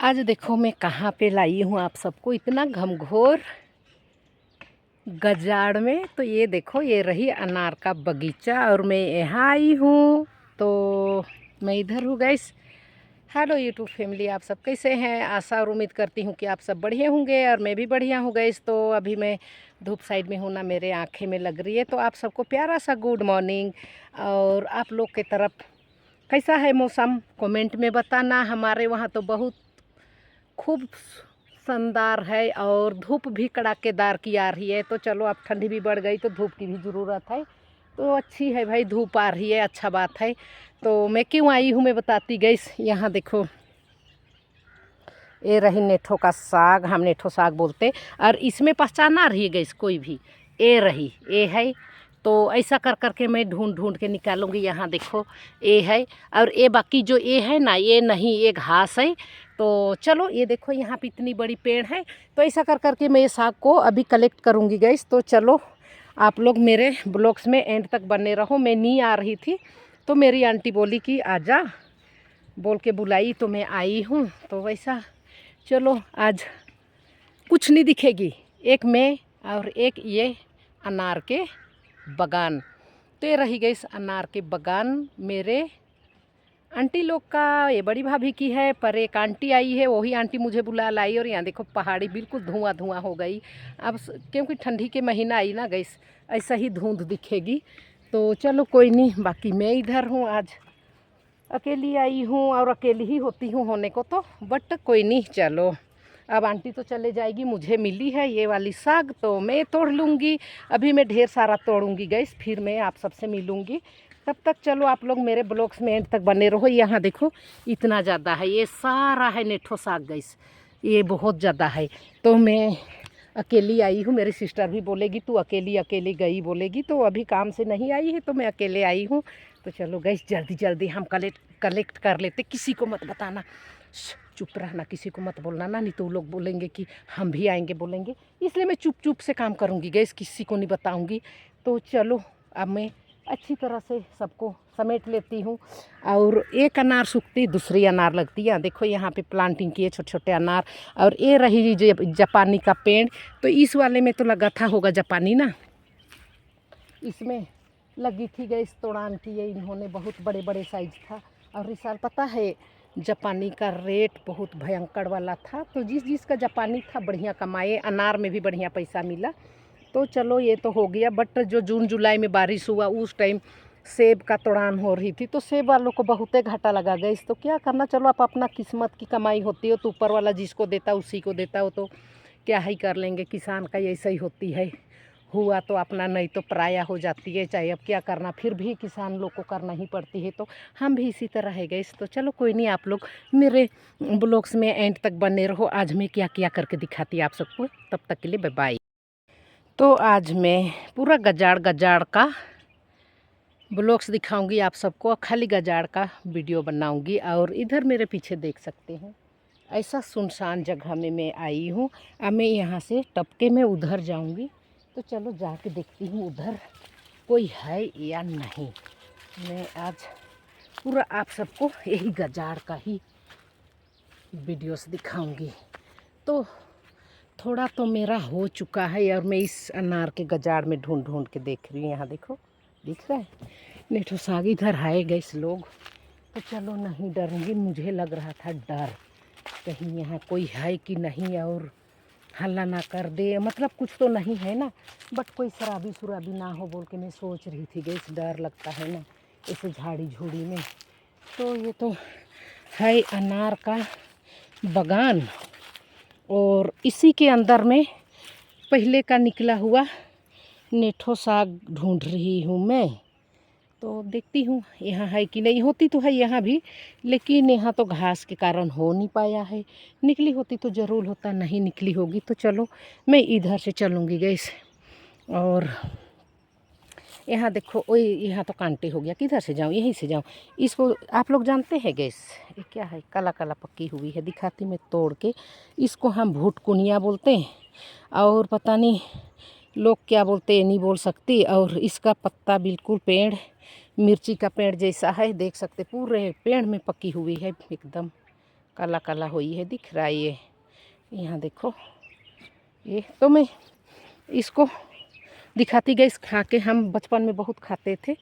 आज देखो मैं कहाँ पे लाई हूँ आप सबको इतना घमघोर गजाड़ में। तो ये देखो, ये रही अनार का बगीचा और मैं यहाँ आई हूँ। तो मैं इधर हूँ गाइस। हेलो यूट्यूब फैमिली, आप सब कैसे हैं? आशा और उम्मीद करती हूँ कि आप सब बढ़िया होंगे और मैं भी बढ़िया हूँ गाइस। तो अभी मैं धूप साइड में हूँ ना, मेरे आँखें में लग रही है। तो आप सबको प्यारा सा गुड मॉर्निंग। और आप लोग की तरफ कैसा है मौसम, कमेंट में बताना। हमारे वहाँ तो बहुत खूब शानदार है और धूप भी कड़ाकेदार की आ रही है। तो चलो, अब ठंडी भी बढ़ गई तो धूप की भी ज़रूरत है। तो अच्छी है भाई, धूप आ रही है, अच्छा बात है। तो मैं क्यों आई हूँ मैं बताती गईस। यहाँ देखो, ये रही नेठो का साग, हम नेठो साग बोलते। और इसमें पहचाना रही गईस कोई भी, ये रही, ये है। तो ऐसा कर करके मैं ढूंढ ढूंढ के निकालूंगी। यहाँ देखो, ये है। और ये बाकी जो ये है ना, ये नहीं, ये घास है। तो चलो, ये देखो यहाँ पे इतनी बड़ी पेड़ है। तो ऐसा कर करके मैं ये साग को अभी कलेक्ट करूँगी गईस। तो चलो, आप लोग मेरे ब्लॉग्स में एंड तक बने रहो। मैं नहीं आ रही थी तो मेरी आंटी बोली कि आजा, बोल के बुलाई तो मैं आई हूँ। तो वैसा चलो, आज कुछ नहीं दिखेगी, एक मैं और एक ये अनार के बगान। तो ये रही गई अनार के बगान मेरे आंटी लोग का, ये बड़ी भाभी की है। पर एक आंटी आई है, वही आंटी मुझे बुला लाई। और यहाँ देखो, पहाड़ी बिल्कुल धुआं धुआं हो गई अब, क्योंकि ठंडी के महीना आई ना गई, ऐसा ही धुंध दिखेगी। तो चलो कोई नहीं, बाकी मैं इधर हूँ, आज अकेली आई हूँ और अकेली ही होती हूँ होने को तो। बट कोई नहीं, चलो अब आंटी तो चले जाएगी। मुझे मिली है ये वाली साग, तो मैं तोड़ लूँगी। अभी मैं ढेर सारा तोड़ूँगी गैस, फिर मैं आप सबसे मिलूँगी। तब तक चलो, आप लोग मेरे ब्लॉग्स में एंड तक बने रहो। यहाँ देखो, इतना ज़्यादा है, ये सारा है नेठो साग गैस, ये बहुत ज़्यादा है। तो मैं अकेली आई हूँ, मेरी सिस्टर भी बोलेगी तू अकेली अकेली गई बोलेगी। तो अभी काम से नहीं आई है तो मैं अकेले आई हूँ। तो चलो गैस, जल्दी जल्दी हम कलेक्ट कर लेते। किसी को मत बताना, चुप रहना, किसी को मत बोलना ना, नहीं तो लोग बोलेंगे कि हम भी आएंगे बोलेंगे। इसलिए मैं चुप चुप से काम करूँगी गैस, किसी को नहीं बताऊँगी। तो चलो, अब मैं अच्छी तरह से सबको समेट लेती हूँ। और एक अनार सूखती, दूसरी अनार लगती है। देखो यहाँ पे प्लांटिंग किए छोटे छोटे अनार। और ये रही जापानी का पेड़। तो इस वाले में तो लगा था होगा जापानी ना, इसमें लगी थी गई तोड़ान की। ये इन्होंने बहुत बड़े बड़े साइज था। और इस साल पता है, जापानी का रेट बहुत भयंकर वाला था। तो जिसका जापानी था बढ़िया कमाए, अनार में भी बढ़िया पैसा मिला। तो चलो, ये तो हो गया। बट जो जून जुलाई में बारिश हुआ उस टाइम सेब का तोड़ान हो रही थी, तो सेब वालों को बहुते घाटा लगा गया। तो क्या करना, चलो आप अपना किस्मत की कमाई होती हो तो ऊपर वाला जिसको देता उसी को देता हो। तो क्या ही कर लेंगे, किसान का ऐसा ही होती है। हुआ तो अपना, नहीं तो पराया हो जाती है। चाहे अब क्या करना, फिर भी किसान लोग को करना ही पड़ती है। तो हम भी इसी तरह है गए। तो चलो कोई नहीं, आप लोग मेरे ब्लॉग्स में एंड तक बने रहो। आज मैं क्या क्या करके दिखाती आप सबको। तब तक के लिए बाय बाय। तो आज मैं पूरा गजाड़ गजाड़ का ब्लॉग्स दिखाऊंगी आप सबको, खाली गजाड़ का वीडियो बनाऊंगी। और इधर मेरे पीछे देख सकते हैं, ऐसा सुनसान जगह में मैं आई हूँ। अब मैं यहाँ से टपके में उधर जाऊँगी। तो चलो जाके देखती हूँ उधर कोई है या नहीं। मैं आज पूरा आप सबको यही गजाड़ का ही वीडियोस दिखाऊंगी। तो थोड़ा तो मेरा हो चुका है और मैं इस अनार के गजाड़ में ढूंढ ढूंढ के देख रही हूँ। यहाँ देखो, दिख रहा है नेठो साग इधर है गए लोग। तो चलो, नहीं डरूँगी। मुझे लग रहा था डर, कहीं यहाँ कोई है कि नहीं और हल्ला ना कर दे, मतलब कुछ तो नहीं है ना। बट कोई शराबी शुराबी ना हो बोल के मैं सोच रही थी गैस। डर लगता है ना ऐसे झाड़ी झूड़ी में। तो ये तो है अनार का बगान और इसी के अंदर में पहले का निकला हुआ नेठो साग ढूंढ रही हूँ मैं। तो देखती हूँ यहाँ है कि नहीं। होती तो है यहाँ भी, लेकिन यहाँ तो घास के कारण हो नहीं पाया है। निकली होती तो ज़रूर होता, नहीं निकली होगी। तो चलो, मैं इधर से चलूँगी गैस। और यहाँ देखो, ओए यहाँ तो कांटे हो गया, किधर से जाऊँ, यहीं से जाऊँ। इसको आप लोग जानते हैं गैस, ये क्या है, काला काला पक्की हुई है, दिखाती मैं तोड़ के। इसको हम भुटकुनिया बोलते हैं, और पता नहीं लोग क्या बोलते हैं, नहीं बोल सकती। और इसका पत्ता बिल्कुल पेड़ मिर्ची का पेड़ जैसा है, देख सकते पूरे पेड़ में पकी हुई है एकदम। काला काला हुई है, दिख रहा है ये। यहाँ देखो ये, तो मैं इसको दिखाती गई। खा के हम बचपन में बहुत खाते थे,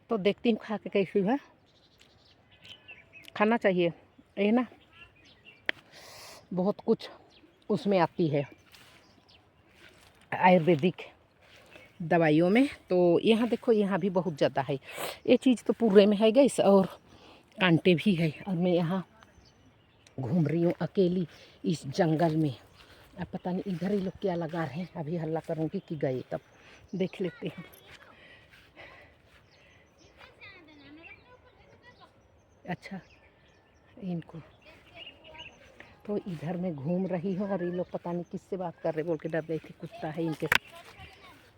तो देखती हूँ खा के कैसी है। खाना चाहिए ये ना, बहुत कुछ उसमें आती है आयुर्वेदिक दवाइयों में। तो यहाँ देखो, यहाँ भी बहुत ज़्यादा है। ये चीज़ तो पूरे में है गैस, और कांटे भी है। और मैं यहाँ घूम रही हूँ अकेली इस जंगल में। अब पता नहीं इधर ही लोग क्या लगा रहे हैं। अभी हल्ला करूँगी कि गए, तब देख लेते हैं। अच्छा, इनको तो इधर मैं घूम रही हूँ, और ये लोग पता नहीं किससे बात कर रहे, बोल के डर गई थी। कुत्ता है इनके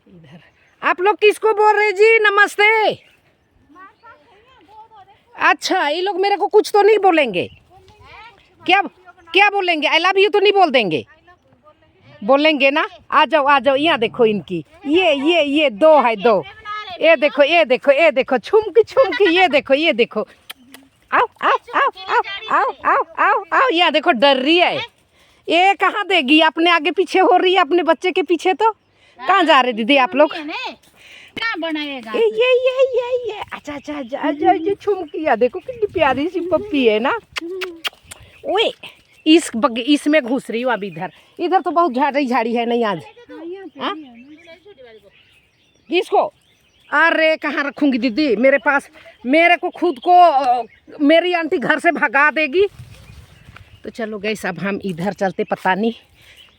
इधर। आप लोग किसको बोल रहे जी? नमस्ते। अच्छा, ये लोग मेरे को कुछ तो नहीं बोलेंगे? क्या क्या बोलेंगे? आई लव यू तो नहीं बोल देंगे? बोलेंगे ना। आ जाओ आ जाओ, यहाँ देखो इनकी, ये दो है, दो। ये देखो ये देखो ये देखो, छुमकी छुमकी। ये देखो ये देखो, आओ आओ आओ आओ आओ आओ आओ आओ। यहाँ देखो, डर रही है। ये कहाँ देगी? अपने आगे पीछे हो रही है अपने बच्चे के पीछे। तो कहाँ जा रहे दीदी आप लोग? बनाएगा ये। अच्छा अच्छा अच्छा, ये छुमकी। या देखो कितनी प्यारी सी पप्पी है ना। ओए, इसमें घुस रही हूँ अब। इधर तो बहुत झाड़ी है नहीं आज। किसको? अरे कहाँ रखूँगी दीदी, मेरे पास। मेरे को खुद को मेरी आंटी घर से भगा देगी। तो चलो गैस, अब हम इधर चलते। पता नहीं,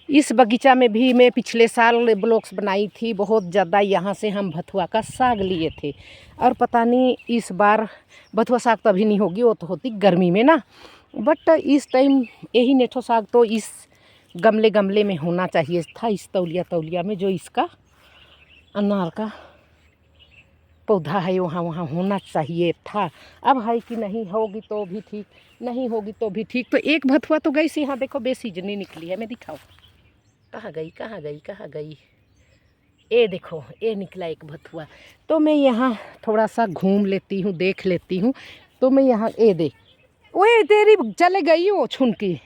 इस बगीचा में भी मैं पिछले साल ब्लॉक्स बनाई थी बहुत ज़्यादा। यहाँ से हम भथुआ का साग लिए थे, और पता नहीं इस बार भथुआ साग तो अभी नहीं होगी, वो तो होती गर्मी में ना। बट इस टाइम यही नेठो साग तो इस गमले में होना चाहिए था, इस तौलिया में। जो इसका अनार का पौधा है वहाँ होना चाहिए था। अब है कि नहीं, होगी तो भी ठीक, नहीं होगी तो भी ठीक। तो एक भथुआ तो गई सी। यहाँ देखो बेसीजनी निकली है। मैं दिखाऊँ? कहाँ गई? ये देखो, ये निकला एक भथुआ। तो मैं यहाँ थोड़ा सा घूम लेती हूँ, देख लेती हूँ। तो मैं यहाँ ये देख, ओए तेरी चले गई वो छुनकी।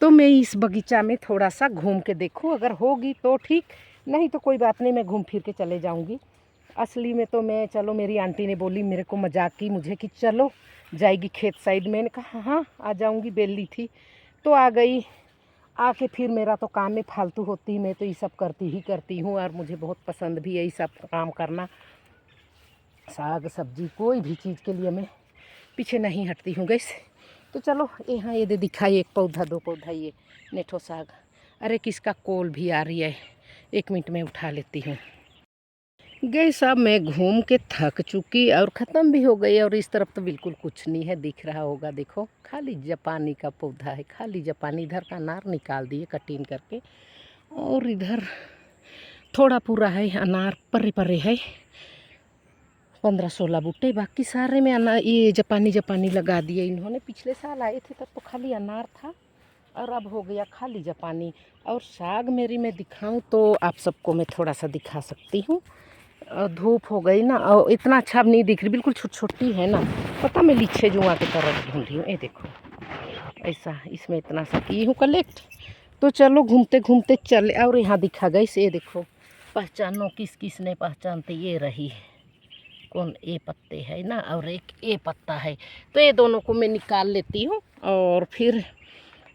तो मैं इस बगीचा में थोड़ा सा घूम के देखूँ, अगर होगी तो ठीक, नहीं तो कोई बात नहीं, मैं घूम फिर के चले जाऊँगी। असली में तो मैं, चलो मेरी आंटी ने बोली मेरे को, मजाक की मुझे कि चलो जाएगी खेत साइड। मैंने कहा हाँ आ जाऊँगी, बेली थी तो आ गई। आके फिर मेरा तो काम में फालतू होती, मैं तो ये सब करती हूँ, और मुझे बहुत पसंद भी है ये सब काम करना। साग सब्जी कोई भी चीज़ के लिए मैं पीछे नहीं हटती हूँ गैस। तो चलो यहाँ ये दे दिखाई, एक पौधा दो पौधा, ये नेठो साग। अरे किसका कॉल भी आ रही है, 1 मिनट में उठा लेती हूँ। गैस अब मैं घूम के थक चुकी और ख़त्म भी हो गई। और इस तरफ तो बिल्कुल कुछ नहीं है, दिख रहा होगा देखो, खाली जापानी का पौधा है, खाली जापानी। इधर का अनार निकाल दिए कटिंग करके, और इधर थोड़ा पूरा है अनार, परे है 15-16 बूटे। बाकी सारे में अनार, ये जापानी लगा दिए इन्होंने। पिछले साल आए थे तब तो खाली अनार था, और अब हो गया खाली जापानी। और साग मेरी मैं दिखाऊं तो आप सबको मैं थोड़ा सा दिखा सकती हूँ। धूप हो गई ना, और इतना अच्छा अब नहीं दिख रही, बिल्कुल छोटी है ना। पता मैं लीचे जुआ की तरफ ढूंढ रही हूँ। ये देखो ऐसा, इसमें इतना सा की हूँ कलेक्ट। तो चलो घूमते घूमते चले। और यहाँ दिखा गई से, ये देखो, पहचानो किस ने पहचानते, ये रही कौन, ये पत्ते है ना, और एक ये पत्ता है। तो ये दोनों को मैं निकाल लेती हूँ, और फिर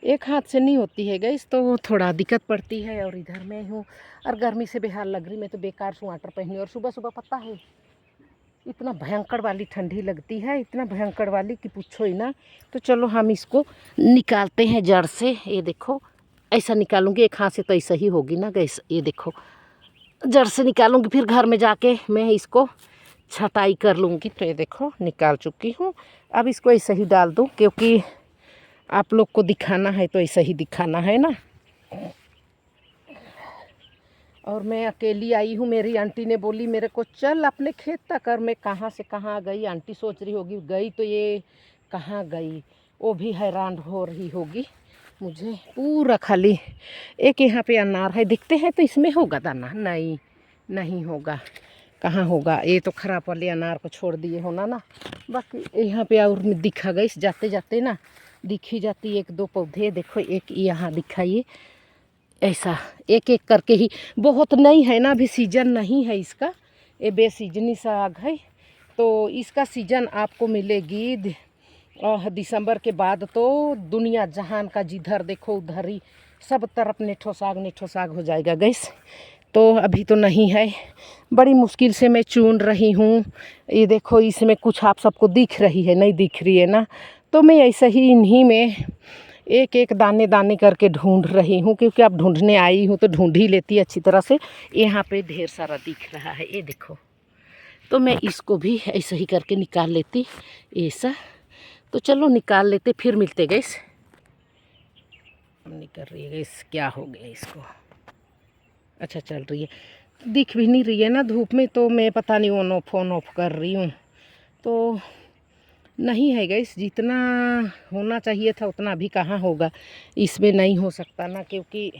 एक हाथ से नहीं होती है गैस, तो थोड़ा दिक्कत पड़ती है। और इधर मैं हूँ, और गर्मी से बेहाल लग रही, मैं तो बेकार स्वेटर पहनी। और सुबह सुबह पता है इतना भयंकर वाली ठंडी लगती है, इतना भयंकर वाली कि पूछो ही ना। तो चलो हम इसको निकालते हैं जड़ से। ये देखो ऐसा निकालूंगी, एक हाथ से तो ऐसा ही होगी ना गैस। ये देखो जड़ से निकालूंगी, फिर घर में जाके मैं इसको छटाई कर लूँगी। तो ये देखो निकाल चुकी हूँ। अब इसको ऐसे ही डाल दूँ, क्योंकि आप लोग को दिखाना है तो ऐसा ही दिखाना है ना। और मैं अकेली आई हूँ, मेरी आंटी ने बोली मेरे को चल अपने खेत तक। और मैं कहाँ से कहाँ गई, आंटी सोच रही होगी गई तो ये कहाँ गई, वो भी हैरान हो रही होगी मुझे। पूरा खाली एक यहाँ पे अनार है, दिखते हैं तो इसमें होगा दाना, नहीं होगा, कहाँ होगा। ये तो खराब वाले अनार को छोड़ दिए होना ना। बाकी यहाँ पे और दिखा गई जाते जाते ना, दिखी जाती, 1-2 पौधे देखो, एक यहाँ दिखाइए, ऐसा एक एक करके ही। बहुत नहीं है ना, अभी सीजन नहीं है इसका, ये बेसीजनी साग है। तो इसका सीजन आपको मिलेगी दिसंबर के बाद। तो दुनिया जहान का जिधर देखो उधर ही सब तरफ नेठो साग हो जाएगा गैस। तो अभी तो नहीं है, बड़ी मुश्किल से मैं चुन रही हूँ। ये देखो इसमें कुछ आप सबको दिख रही है, नहीं दिख रही है ना, तो मैं ऐसे ही इन्हीं में एक एक दाने दाने करके ढूंढ रही हूँ, क्योंकि अब ढूंढने आई हूँ तो ढूंढ ही लेती अच्छी तरह से। यहाँ पे ढेर सारा दिख रहा है, ये देखो, तो मैं इसको भी ऐसे ही करके निकाल लेती ऐसा। तो चलो निकाल लेते, फिर मिलते गैस। नहीं कर रही है गैस, क्या हो गया इसको? अच्छा चल रही है, दिख भी नहीं रही है ना धूप में, तो मैं पता नहीं ऑन ऑफ कर रही हूँ। तो नहीं है गैस, जितना होना चाहिए था उतना भी कहाँ होगा, इसमें नहीं हो सकता ना, क्योंकि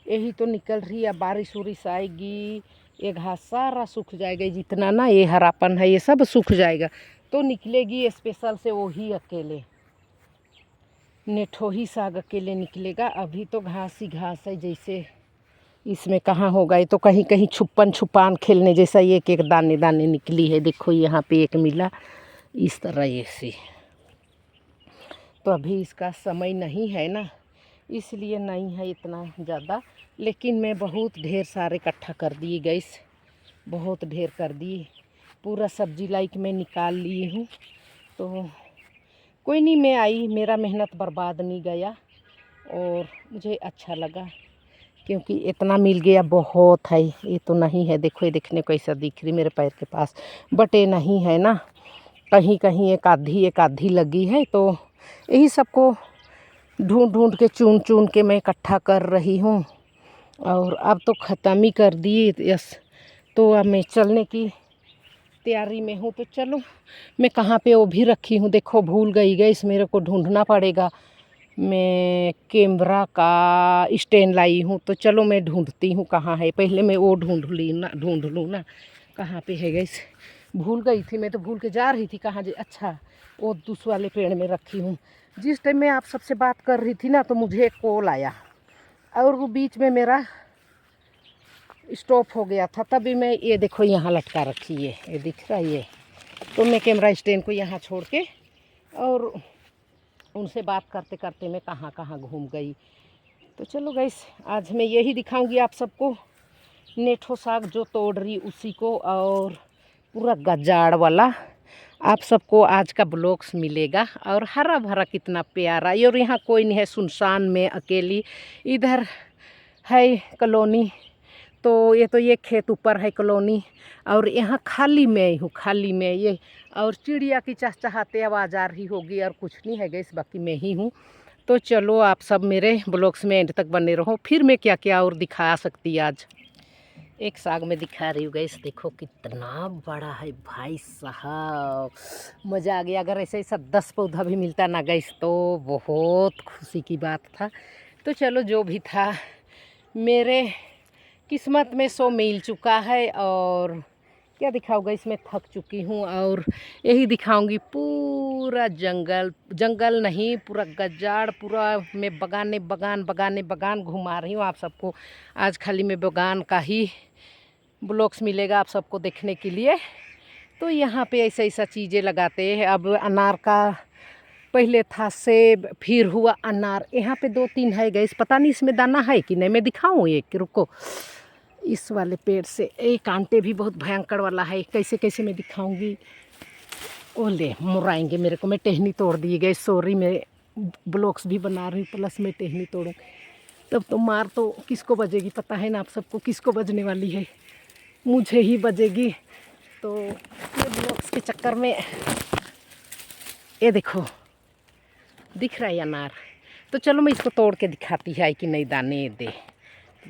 यही तो निकल रही है। बारिश उरिश आएगी, ये घास सारा सूख जाएगा, जितना ना ये हरापन है ये सब सूख जाएगा, तो निकलेगी स्पेशल से वही अकेले, नेठो ही साग अकेले निकलेगा। अभी तो घास ही घास है, जैसे इसमें कहाँ होगा, ये तो कहीं कहीं छुपान खेलने जैसा एक एक दाने दाने निकली है। देखो यहाँ पे एक मिला इस तरह ऐसे। तो अभी इसका समय नहीं है ना, इसलिए नहीं है इतना ज़्यादा, लेकिन मैं बहुत ढेर सारे इकट्ठा कर दिए गैस, बहुत ढेर कर दिए, पूरा सब्जी लाइक मैं निकाल ली हूँ। तो कोई नहीं, मैं आई, मेरा मेहनत बर्बाद नहीं गया और मुझे अच्छा लगा, क्योंकि इतना मिल गया बहुत है। ये तो नहीं है, देखो ये देखने को ऐसा दिख रही मेरे पैर के पास, बट ये नहीं है ना, कहीं कहीं एक आधी लगी है। तो यही सबको ढूंढ ढूंढ के चुन के मैं इकट्ठा कर रही हूँ। और अब तो ख़त्म ही कर दिए, यस। तो अब मैं चलने की तैयारी में हूँ। तो चलो, मैं कहाँ पे वो भी रखी हूँ, देखो भूल गई गैस, मेरे को ढूंढना पड़ेगा। मैं कैमरा का स्टैंड लाई हूँ, तो चलो मैं ढूंढती हूँ कहाँ है, पहले मैं वो ढूंढ लूँ ना कहाँ पे है गैस। भूल गई थी मैं, तो भूल के जा रही थी कहाँ जे। अच्छा, वो दूसरे वाले पेड़ में रखी हूँ। जिस टाइम मैं आप सबसे बात कर रही थी ना, तो मुझे एक कॉल आया और वो बीच में मेरा स्टॉप हो गया था, तभी मैं ये देखो यहाँ लटका रखी है, ये दिख रहा है ये। तो मैं कैमरा स्टैंड को यहाँ छोड़ के और उनसे बात करते करते मैं कहाँ कहाँ घूम गई। तो चलो गैस, आज मैं यही दिखाऊंगी आप सबको, नेठो साग जो तोड़ रही उसी को, और पूरा गजाड़ वाला आप सबको आज का ब्लॉग्स मिलेगा। और हरा भरा कितना प्यारा, और यहाँ कोई नहीं है, सुनसान में अकेली। इधर है कॉलोनी, तो ये खेत ऊपर है कॉलोनी, और यहाँ खाली में हूँ, खाली में ये। और चिड़िया की चहचहाते आवाज़ आ रही होगी, और कुछ नहीं है गैस, बाकी मैं ही हूँ। तो चलो, आप सब मेरे ब्लॉग्स में एंड तक बने रहो, फिर मैं क्या क्या और दिखा सकती आज। एक साग में दिखा रही हूँ गैस, देखो कितना बड़ा है भाई साहब, मज़ा आ गया। अगर ऐसे ऐसा 10 पौधा भी मिलता ना गैस, तो बहुत खुशी की बात था। तो चलो, जो भी था मेरे किस्मत में सो मिल चुका है। और क्या दिखाऊंगा, इसमें थक चुकी हूँ। और यही दिखाऊंगी पूरा जंगल नहीं, पूरा गजाड़, पूरा मैं बगान घुमा रही हूँ आप सबको। आज खाली मैं बगान का ही ब्लॉग्स मिलेगा आप सबको देखने के लिए। तो यहाँ पे ऐसा ऐसा चीज़ें लगाते हैं। अब अनार का पहले था सेब, फिर हुआ अनार। यहाँ पे 2-3 है गैस, पता नहीं इसमें दाना है कि नहीं, मैं दिखाऊँ एक, रुको। इस वाले पेड़ से एक आंटे भी बहुत भयंकर वाला है, कैसे कैसे मैं दिखाऊंगी। ओले मुराएंगे मेरे को, मैं टहनी तोड़ दी गई, सॉरी। मैं ब्लॉग्स भी बना रही हूँ, प्लस मैं टहनी तोड़ूँ, तब तो मार तो किसको बजेगी, पता है ना आप सबको किसको बजने वाली है, मुझे ही बजेगी। तो ये ब्लॉग्स के चक्कर में ये देखो दिख रहा है अनार। तो चलो, मैं इसको तोड़ के दिखाती है कि नहीं दाने दे।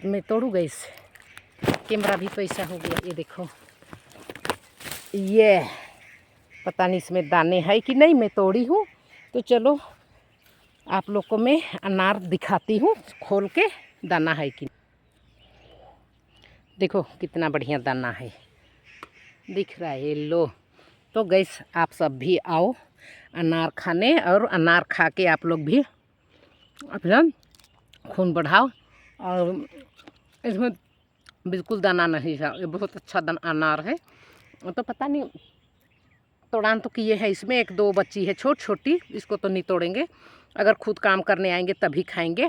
मैं तोड़ूँगा इस कैमरा भी तो ऐसा हो गया, ये देखो, ये पता नहीं इसमें दाने है कि नहीं, मैं तोड़ी हूँ। तो चलो, आप लोग को मैं अनार दिखाती हूँ खोल के, दाना है कि। देखो कितना बढ़िया दाना है, दिख रहा है, लो। तो गैस, आप सब भी आओ, अनार खाने, और अनार खा के आप लोग भी अपना खून बढ़ाओ। और इसमें बिल्कुल दाना नहीं है, ये बहुत अच्छा अनार है। तो पता नहीं तोड़ान तो किए हैं इसमें, 1-2 बच्ची है छोटी छोटी, इसको तो नहीं तोड़ेंगे, अगर खुद काम करने आएंगे तभी खाएंगे।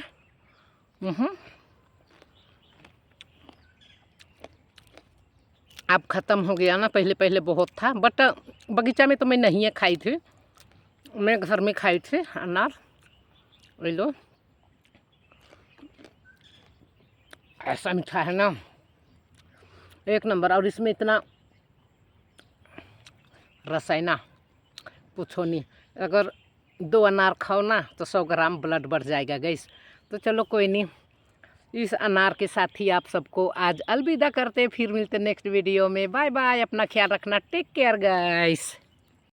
अब ख़त्म हो गया ना, पहले पहले बहुत था, बट बगीचा में तो मैं नहीं खाई थी, मैं घर में खाई थी अनार। ले लो, ऐसा मीठा है ना, एक नंबर। और इसमें इतना रस है ना, पूछो नहीं। अगर 2 अनार खाओ ना तो 100 ग्राम ब्लड बढ़ जाएगा गैस। तो चलो कोई नहीं, इस अनार के साथ ही आप सबको आज अलविदा करते, फिर मिलते नेक्स्ट वीडियो में। बाय बाय, अपना ख्याल रखना, टेक केयर गाइस।